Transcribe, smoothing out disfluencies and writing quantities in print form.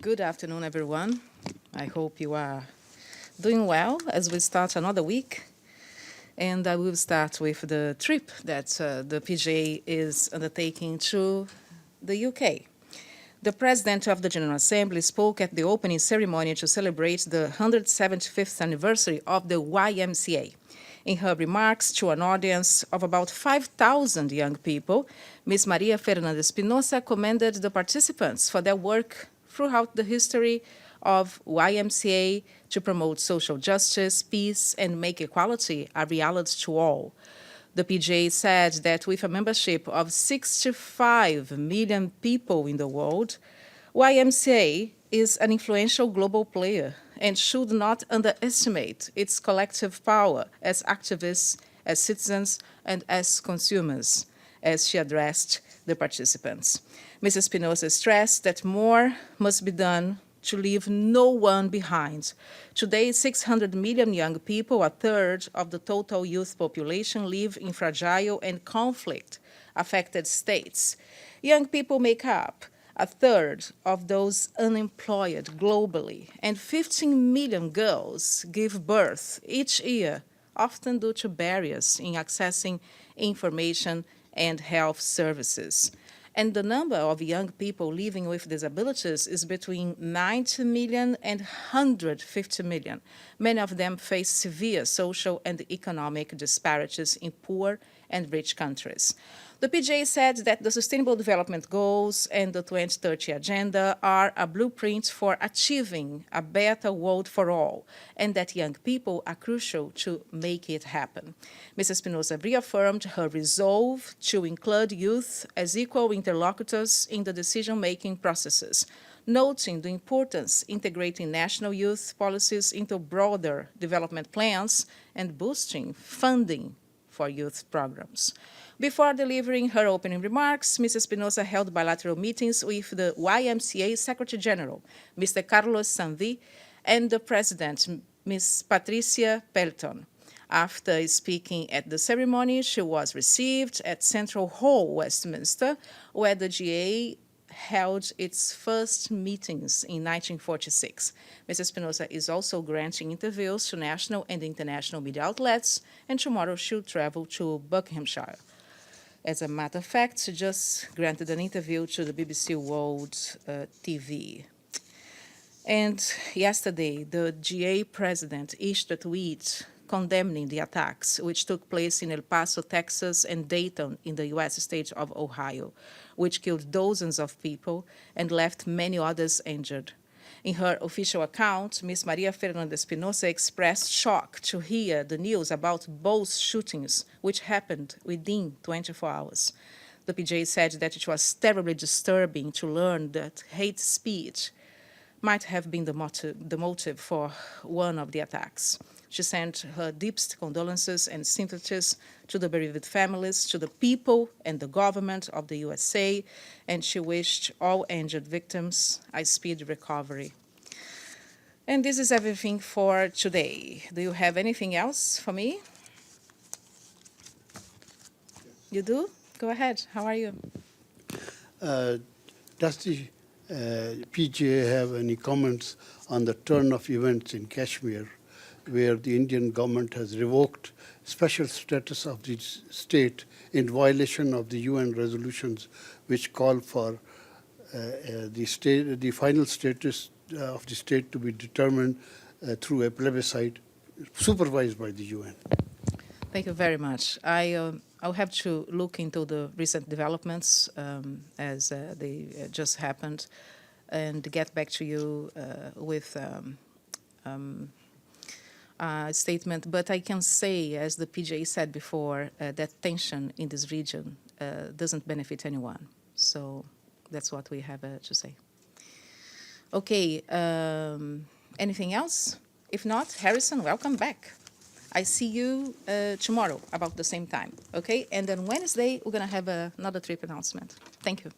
Good afternoon, everyone. I hope you are doing well as we start another week. And I will start with the trip that the PJ is undertaking to the UK. The President of the General Assembly spoke at the opening ceremony to celebrate the 175th anniversary of the YMCA. In her remarks to an audience of about 5,000 young people, Ms. María Fernanda Espinosa commended the participants for their work throughout the history of YMCA to promote social justice, peace, and make equality a reality to all. The PJ said that with a membership of 65 million people in the world, YMCA is an influential global player and should not underestimate its collective power as activists, as citizens, and as consumers, as she addressed the participants. Mrs. Espinosa stressed that more must be done to leave no one behind. Today, 600 million young people, a third of the total youth population, live in fragile and conflict-affected states. Young people make up a third of those unemployed globally, and 15 million girls give birth each year, often due to barriers in accessing information and health services. And the number of young people living with disabilities is between 90 million and 150 million. Many of them face severe social and economic disparities in poor and rich countries. The PJ said that the Sustainable Development Goals and the 2030 Agenda are a blueprint for achieving a better world for all, and that young people are crucial to make it happen. Mrs. Espinosa reaffirmed her resolve to include youth as equal interlocutors in the decision-making processes, noting the importance integrating national youth policies into broader development plans and boosting funding for youth programs. Before delivering her opening remarks, Ms. Espinosa held bilateral meetings with the YMCA Secretary General, Mr. Carlos Sanvi, and the President, Ms. Patricia Pelton. After speaking at the ceremony, she was received at Central Hall, Westminster, where the GA held its first meetings in 1946. Ms. Espinosa is also granting interviews to national and international media outlets, and tomorrow she'll travel to Buckinghamshire. As a matter of fact, she just granted an interview to the BBC World TV. And yesterday, the GA president issued a tweet condemning the attacks, which took place in El Paso, Texas, and Dayton in the U.S. state of Ohio, which killed dozens of people and left many others injured. In her official account, Ms. María Fernanda Espinosa expressed shock to hear the news about both shootings, which happened within 24 hours. The PJ said that it was terribly disturbing to learn that hate speech might have been the motive for one of the attacks. She sent her deepest condolences and sympathies to the bereaved families, to the people and the government of the USA, and she wished all injured victims a speedy recovery. And this is everything for today. Do you have anything else for me? You do? Go ahead. How are you? Does the PGA have any comments on the turn of events in Kashmir, where the Indian government has revoked special status of the state in violation of the UN resolutions which call for the final status of the state to be determined through a plebiscite supervised by the UN? Thank you very much. I'll have to look into the recent developments as they just happened and get back to you with a statement. But I can say, as the PJ said before, that tension in this region doesn't benefit anyone. So that's what we have to say. Okay, anything else? If not, Harrison, welcome back. I see you tomorrow about the same time, okay? And then Wednesday, we're going to have another trip announcement. Thank you.